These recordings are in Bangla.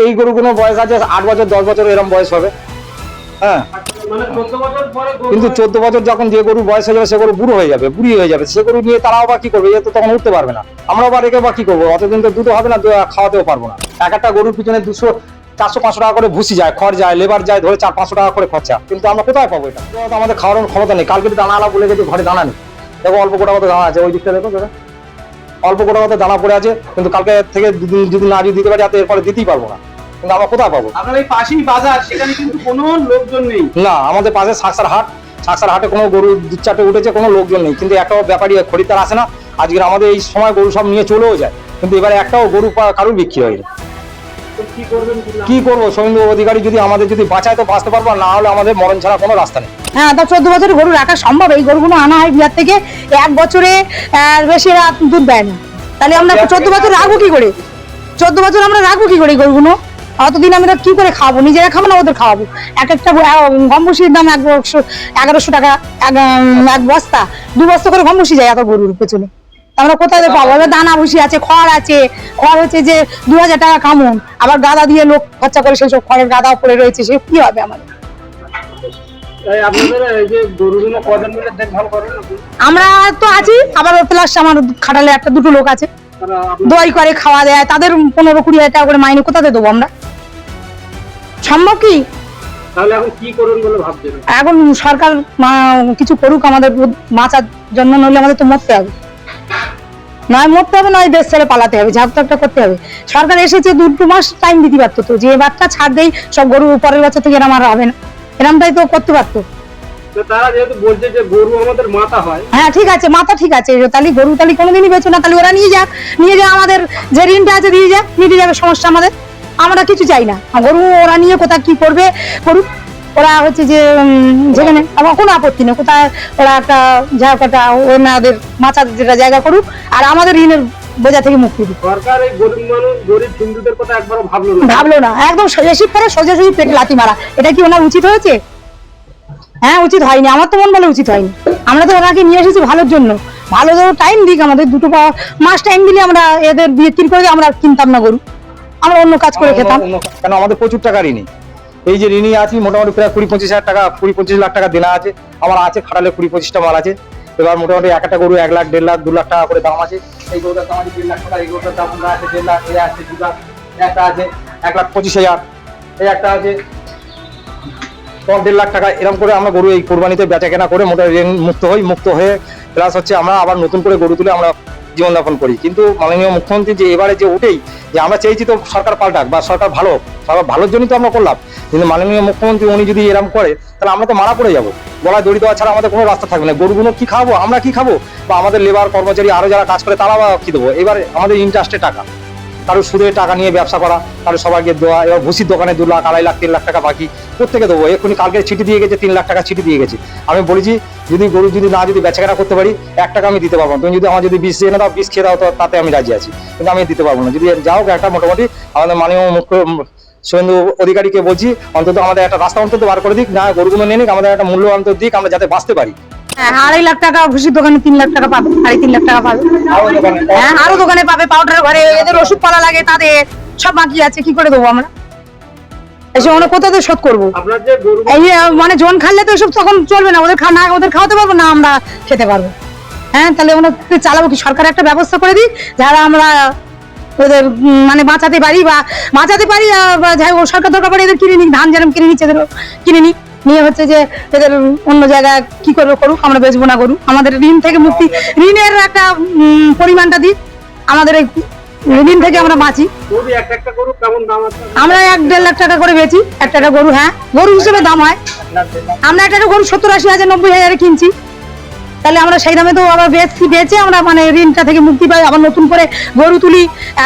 এই গরুগুলো বয়স আছে 8 বছর 10 বছর এরকম বয়স হবে। হ্যাঁ, কিন্তু 14 বছর যখন যে গরু বয়স হয়ে যাবে সে গরু বুড়ো হয়ে যাবে, বুড়ি হয়ে যাবে, সে গরু নিয়ে তারাও বা কি করবে? এ তো তখন উঠতে পারবে না, আমরাও বা রেখে বা কি করবো? অতদিন তো দুধও হবে না, খাওয়াতেও পারবো না। একটা গরুর পিছনে 200-400-500 টাকা করে ভুসি যায়, খড় যায়, লেবার যায়, ধরে 400-500 টাকা করে খরচা, কিন্তু আমরা কোথায় পাবো? এটা তো আমাদের খাওয়ানোর ক্ষমতা নেই। কালকে দানা আলা বলে গেছে ঘরে দানা নেই, দেখো অল্প গোটা মতো দানা আছে, ওই দিকটা দেখো দাদা, অল্প গোটা মতো দানা পড়ে আছে, কিন্তু কালকে থেকে যদি না দিতে পারি এরপরে দিতেই পারবো না, কিন্তু আমরা কোথায় পাবো? আপনার এই পাশেই বাজার, সেখানে কিন্তু কোনো লোকজন নেই না, আমাদের পাশে শাকসার হাটে কোনো গরু 2-4টে উঠেছে, কোনো লোকজন নেই, কিন্তু একটাও ব্যাপারী খরিদ্দার আসে না। আজকে আমাদের এই সময় গরু সব নিয়ে চলেও যায়, কিন্তু এবারে একটাও গরু কারোর বিক্রি হয়নি। কি করবো? শুভেন্দু অধিকারী যদি আমাদের যদি বাঁচায় তো বাঁচতে পারবো, না হলে আমাদের মরণ ছাড়া কোনো রাস্তা নেই। হ্যাঁ, তা 14 বছরের গরু রাখা সম্ভব? এই গরুগুলো আনা হয় বিহার থেকে, 1 বছরে বেশি দুধ দেয় না, তাহলে আমরা 14 বছর রাখবো কি করে? 14 বছর আমরা রাখবো কি করে এই গরুগুলো? অতদিন আমরা কি করে খাওয়াবো? নিজেরা খাবো না ওদের খাওয়াবো? এক একটা গম ভুসির দাম 1100 টাকা এক বস্তা, 2 বস্তা করে গম ভুসি যায় এত গরুর পেছনে, আমরা কোথায় পাবো? এবার দানা ভুসি আছে, খড় আছে, খড় হচ্ছে যে 2000 টাকা কামন, আবার গাদা দিয়ে লোক খরচা করে সেই সব খড়ের গাদা পড়ে রয়েছে, সে কি হবে আমাদের? আমরা তো আছি, আবার প্লাস আমার খাটালে 1-2 লোক আছে, দই করে খাওয়া দেয়, তাদের 15-20 টাকা করে মাইনে কোথাতে দেবো আমরা? সম্ভব কি? তাহলে এখন কি করুন বলে ভাবছেন? এখন সরকার কিছু করুক, আমাদের বাঁচার জন্য, নইলে আমাদের তো মরতে হবে, নয় মরতে হবে, নয় দেশ ছেড়ে পালাতে হবে, ঝাঁপ তো একটা করতে হবে। সরকার এসেছে 2 মাস টাইম দিতে পারতো, তো যে বাচ্চা ছাড় দেই সব গরু পরের বছর থেকে এরম আর হবে না, এরমটাই তো করতে পারতো। তারা যেহেতু বলছে যে গরু আমাদের মাথা হয়, হ্যাঁ ঠিক আছে, মাথা ঠিক আছে, তাহলে গরু তাহলে কোনোদিনই বেচো না, তাহলে ওরা নিয়ে যাক, আমাদের যে ঋণটা আছে দিয়ে যাক, নিয়ে যাবে, সমস্যা আমাদের, আমরা কিছু চাই না। গরু ওরা নিয়ে কোথায় কি করবে করুক, ওরা হচ্ছে যে যেখানে আমার কোনো আপত্তি নেই, কোথায় ওরা একটা জায়গাটা ওনাদের মাথা যেটা জায়গা করুক, আর আমাদের ঋণের বোঝা থেকে মুক্তি দিক। সরকার এই গরিব মানুষ, গরিব হিন্দুদের কথা একবারও ভাবলো না, একদম সোজাসুজি করে সোজাসুজি পেটে লাথি মারা, এটা কি ওনার উচিত হয়েছে? হ্যাঁ, উচিত হয়নি, আমার তো মন বলে উচিত হয়নি। আমরা তো ওনাকে নিয়ে এসেছি ভালোর জন্য, ভালো টাইম দিক, আমাদের 2 মাস টাইম দিলে আমরা এদের বিক্রি করে আমরা কিনতাম না গরু, আমরা অন্য কাজ করে খেতাম। কেন আমাদের প্রচুর টাকা ঋণী, এই যে ঋণী আছি মোটামুটি প্রায় 20-25 হাজার টাকা, 20-25 লাখ টাকা দেনা আছে আমার, আছে খাটালে 20-25টা মাল আছে। এবার মোটামুটি একটা গরু 1 লাখ, 1.5 লাখ, 2 লাখ টাকা করে দাম আছে। এই গরুটার দাম আছে 1.5 লাখ টাকা, এই গরুটার দাম আছে 1.5 লাখ, এই আছে 2 লাখ, একটা আছে 1,25,000, এই একটা আছে 1.5 লাখ টাকা। এরকম করে আমরা গরু এই কোরবানিতে বেচা কেনা করে মোটামুটি ঋণ মুক্ত হয়ে প্লাস হচ্ছে আমরা আবার নতুন করে গরু তুলে আমরা জীবনযাপন করি। কিন্তু মাননীয় মুখ্যমন্ত্রী যে এবারে যে উঠেই যে আমরা চেয়েছি তো সরকার পাল্টাক বা সরকার ভালোর জন্যই তো আমরা করলাম, কিন্তু মাননীয় মুখ্যমন্ত্রী উনি যদি এরকম করে তাহলে আমরা তো মারা পড়ে যাবো, গলায় দড়ি দেওয়া ছাড়া আমাদের কোনো রাস্তা থাকবে না। গরুগুলো কি খাবো, আমরা কি খাবো, বা আমাদের লেবার কর্মচারী আরো যারা কাজ করে তারা বা কি দেবো? এবার আমাদের ইন্টারেস্টে টাকা, কারো সুদে টাকা নিয়ে ব্যবসা করা, কারো সবাইকে দেওয়া, এবার ভুসির দোকানে 2 লাখ, 2.5 লাখ, 3 লাখ টাকা বাকি, প্রত্যেকে দেবো। এক্ষুনি কালকে চিঠি দিয়ে গেছে, 3 লাখ টাকা চিঠি দিয়ে গেছে। আমি বলেছি যদি গরু যদি বেচাকেনা করতে পারি 1 টাকা আমি দিতে পারবো না, তুমি যদি আমার যদি 20 এনে দাও, 20 খেয়ে দাও, তো তাতে আমি রাজি আছি, কিন্তু আমি দিতে পারবো না। যদি যাও একটা মোটামুটি আমাদের মাননীয় শুভেন্দু অধিকারীকে বলছি অন্তত আমাদের একটা রাস্তা অন্তত বার করে দিক, না গরুগুলো নিয়ে নিক, আমাদের একটা মূল্য অন্তত দিক, আমরা যাতে বাঁচতে পারি। হ্যাঁ, 2.5 লাখ টাকা ভুসির দোকানে 3 লাখ টাকা পাবে, 3.5 লাখ টাকা পাবে, হ্যাঁ আরো দোকানে পাবে, পাউডারের ঘরে এদের ওষুধ পালা লাগে, তাদের সব বাকি আছে, কি করে দেবো আমরা? এসব আমরা কোথাতে শোধ করবো? এই মানে জন খাইলে তো এসব তখন চলবে না, ওদের খাওয়াতে পারবো না, আমরা খেতে পারবো? হ্যাঁ, তাহলে আমরা চালাবো কি? সরকার একটা ব্যবস্থা করে দিই যারা আমরা ওদের মানে বাঁচাতে পারি, যাই সরকার দরকার পড়ে এদের কিনে নিক, ধান যেরকম কিনে নিচ্ছে এদের কিনে নিক, নিয়ে হচ্ছে যে এদের অন্য জায়গায় কি করবে করুক, আমরা বেচবো না গরু, আমাদের ঋণ থেকে মুক্তি, ঋণের একটা পরিমাণটা দিক, আমাদের এই ঋণ থেকে আমরা বাঁচি। আমরা 1-1.5 লাখ টাকা করে বেচি একটা গরু, হ্যাঁ গরু হিসেবে দাম হয়, আমরা একটা গরু 70-80 হাজার 90 হাজারে কিনছি, তাহলে আমরা সেই দামে তো আবার বেচে আমরা মানে ঋণটা থেকে মুক্তি পাই, আবার নতুন করে গরু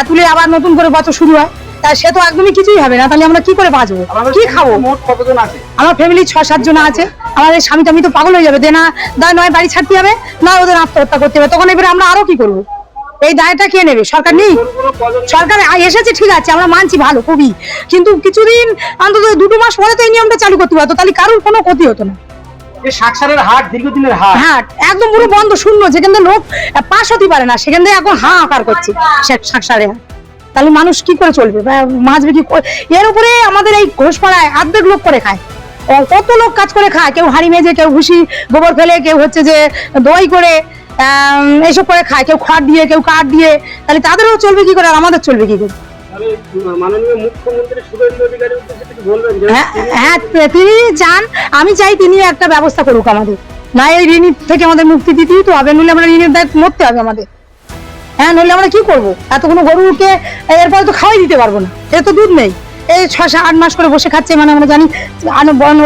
তুলে আবার নতুন করে বছর শুরু হয়, তাই সে তো একদমই কিছুই হবে না, তাহলে আমরা কি করে বাঁচবো, কি খাবো? আমার ফ্যামিলি 6-7 জন আছে, আমাদের স্বামী টামি তো পাগল হয়ে যাবে, দেনা দায় নয় বাড়ি ছাড়তে হবে, নয় ওদের আত্মহত্যা করতে হবে, তখন এবারে আমরা আরো কি করবো? এই দায়টা কে নেবে? সরকার নেই, সরকার এসেছে ঠিক আছে, আমরা মানছি ভালো খুবই, কিন্তু কিছুদিন অন্তত 2 মাস পরে তো এই নিয়মটা চালু করতে পারতো, তাহলে কারোর কোনো ক্ষতি হতো না। শাকসারের হাট দীর্ঘদিনের হাট একদম পুরো বন্ধ শূন্য, যেখান থেকে লোক পাশ হতে পারে না, সেখান থেকে এখন হাহাকার করছে শাকসারে হাট। তাহলে মানুষ কি করে চলবে? মাছ বিক্রি এর উপরে আমাদের এই ঘোষপাড়ায় অর্ধেক লোক করে খায়। কত লোক কাজ করে খায়, কেউ হাঁড়ি মেজে, কেউ ভুসি গোবর ফেলে, কেউ হচ্ছে যে দই করে এইসব করে খায়, কেউ খড় দিয়ে, কেউ কাঠ দিয়ে। তাহলে তাদেরও চলবে কি করে আর আমাদের চলবে কি করে? তাহলে মাননীয় মুখ্যমন্ত্রী শুভেন্দু অধিকারীর উদ্দেশ্যে কিছু বলবেন যে হ্যাঁ, তিনি চান, আমি চাই তিনি একটা ব্যবস্থা করুক আমাদের। না এই ঋণ থেকে আমাদের মুক্তি দিতেই তো হবে, নইলে আমরা ঋণের দায় মরতে হবে আমাদের। হ্যাঁ, নইলে আমরা কি করবো? এতগুলো গরুকে এরপরে তো খাওয়াই দিতে পারবো না, এর তো দুধ নেই। এই 6-8 মাস করে বসে খাচ্ছে, মানে আমরা জানি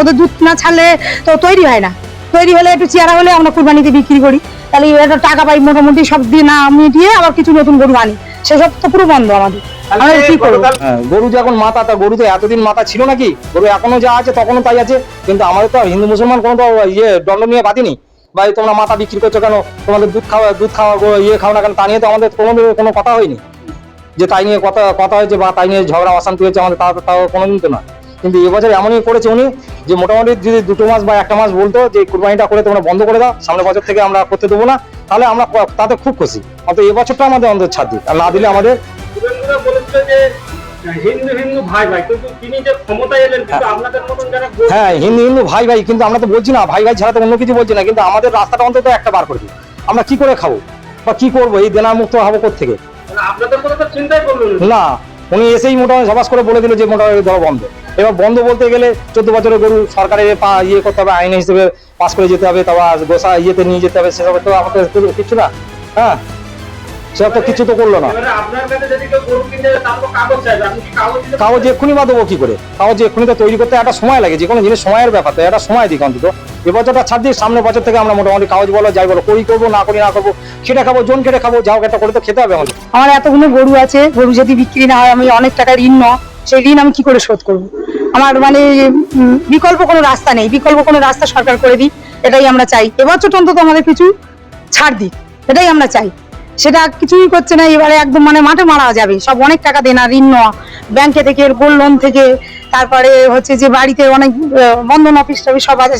ওদের দুধ না ছাড়লে তো তৈরি হয় না। তৈরি হলে একটু চেয়ারা হলে আমরা কুরবানিতে বিক্রি করি, তাহলে একটা টাকা পাই মোটামুটি, সব দিয়ে না মিটিয়ে আবার কিছু নতুন গরু আনি, সেসব তো পুরো বন্ধ আমাদের। আমরা কি করবো? হ্যাঁ, গরু যে এখন মাথা, তা গরু তো এতদিন মাথা ছিল নাকি? গরু এখনো যা আছে তখনও তাই আছে। কিন্তু আমাদের তো হিন্দু মুসলমান কোনো তো দণ্ড নিয়ে বাঁধিনি, ভাই তোমরা মাথা বিক্রি করছো কেন, তোমাদের দুধ খাওয়া খাও না কেন, তা নিয়ে তো আমাদের কোনো কথা হয়নি যে তাই নিয়ে কথা হয়েছে বা তাই নিয়ে ঝগড়া অশান্তি হয়েছে আমাদের, তাও কোনোদিন তো না। কিন্তু এবছর এমনই করেছে উনি যে মোটামুটি যদি 2 মাস বা 1 মাস বলতো যে কুরবানিটা করে তোমরা বন্ধ করে দাও, সামনের বছর থেকে আমরা করতে দেবো না, তাহলে আমরা তাতে খুব খুশি। অত এবছরটা আমাদের অন্তত ছাড় দিক, আর না দিলে আমাদের শুভেন্দুরা বলেছিল যে হিন্দু ভাই ভাই, কিন্তু তিনি যে ক্ষমতায় এলেন, কিন্তু আপনাদের মতন যারা হ্যাঁ হিন্দু ভাই ভাই, কিন্তু আমরা তো বলছি না ভাই ভাই ছাড়া তো অন্য কিছু বলছি না, কিন্তু আমাদের রাস্তাটা অন্তত একটা বার করে দিই। আমরা কি করে খাবো বা কি করবো? এই দেনা মুক্ত হবো কোত্থেকে? আপনাদের কথা তো চিন্তাই করলেন না, উনি এসেই মোটামুটি সবাস করে বলে দিল যে মোটামুটি ধরো বন্ধ। এবার বন্ধ বলতে গেলে 14 বছরের গরু সরকারের করতে হবে, আইন হিসেবে পাস করে যেতে হবে, তারপর গোসা নিয়ে যেতে হবে, সেসব তো আমাদের কিছু না। হ্যাঁ, সেসব তো কিছু তো করলো না। এবারে আপনার কাছে যদি কেউ গরু কিনতে যায়, তার তো কাগজ চাইবে, আপনি কি কাগজ দিতে কাগজ এক্ষুনি বা দেবো কি করে? কাগজ এক্ষুনি তো তৈরি করতে একটা সময় লাগে, যে কোনো জিনিস সময়ের ব্যাপার, তো একটা সময় দিক অন্তত। এবছরটা ছাড় দিই, সামনের বছর থেকে আমরা মোটামুটি কাগজ বলো যাই বলো করবো, না করবো, খেটে খাবো, জন খেটে খাবো, যাও একটা করে তো খেতে হবে আমাদের। আমার এতগুলো গরু আছে, গরু যদি বিক্রি না হয়, আমি অনেক টাকা ঋণ নেওয়া, সেই ঋণ আমি কি করে শোধ করবো? আমার মানে বিকল্প কোনো রাস্তা নেই, বিকল্প কোনো রাস্তা সরকার করে দিই, এটাই আমরা চাই। এবছর অন্তত আমাদের কিছু ছাড় দিক, এটাই আমরা চাই। সেটা কিছুই করছে না, এবারে একদম মানে মাঠে মারা যাবে সব। অনেক টাকা দেনা, ঋণ নেওয়া ব্যাংকে থেকে, গোল্ড লোন থেকে, তারপরে হচ্ছে যে বাড়িতে অনেক বন্ধন অফিস টফিস সব আছে,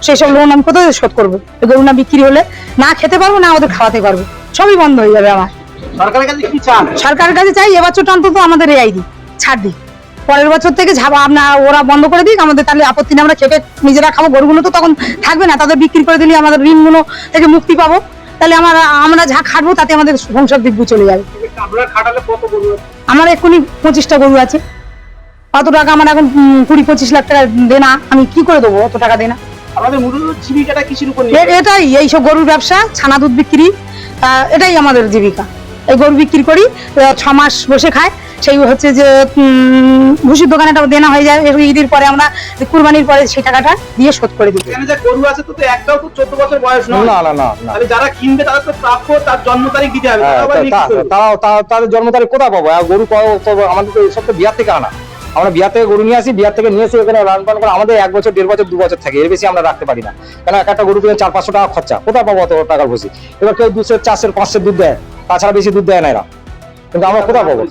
সেই সব লোন আমি কোথায় শোধ করবো? গরু না বিক্রি হলে না খেতে পারবো, না ওদের খাওয়াতে পারবো, সবই বন্ধ হয়ে যাবে আমার। সরকারের কাছে কি চান? সরকারের কাছে চাই এবছরটা অন্তত আমাদের রেয়াই দিই, ছাড় দিই। পরের বছর থেকে ওরা বন্ধ করে দিক আমাদের, তাহলে আপত্তি নেই। আমরা খেপে নিজেরা খাবো, গরুগুলো তো তখন থাকবে না, তাদের বিক্রি করে দিলে আমাদের ঋণগুলো থেকে মুক্তি পাবো, তাহলে আমরা যা খাটবো তাতে আমাদের সংসার দিব্য চলে যাবে। আপনারা খাটালে কত গরু আছে? আমার এক্ষুনি 25টা গরু আছে। অত টাকা আমার এখন 20-25 লাখ টাকা দেনা, আমি কি করে দেবো অত টাকা দেনা? আমাদের মূল জীবিকাটা কিসের উপর এটাই, এইসব গরুর ব্যবসা, ছানা দুধ বিক্রি, এটাই আমাদের জীবিকা। এই গরু বিক্রি করি, 6 মাস বসে খায়, সেই হচ্ছে যে ভুসির দোকানে দেনা হয়ে যায়, ঈদের পরে আমরা কুরবানির পরে সেই টাকাটা দিয়ে শোধ করে দিই। এখানে যে গরু আছে তো একটাও তো 14 বছর বয়স নয়। না না না না, তাহলে যারা কিনবে তারা তো প্রাপ্য তার জন্ম তারিখ দিতে হবে। হ্যাঁ, তারা আবার লিখতে হবে। তাদের জন্ম তারিখ কোথায় পাবো? গরু আমাদের তো সব তো বিহার থেকে আনা, আমরা বিহার থেকে গরু নিয়ে আসি, বিহার থেকে নিয়ে এসে এখানে লালন পালন করে আমাদের 1 বছর 1.5 বছর 2 বছর থাকে, এর বেশি আমরা রাখতে পারি না। কেন একটা গরু কিনে 400-500 টাকা খরচা, কোথায় পাবো অত টাকার ভুসি? এবার কেউ 200, 400, 500 দুধ দেয়, তাছাড়া বেশি দুধ দেয় না এরা, কিন্তু আমরা কোথায় পাবো?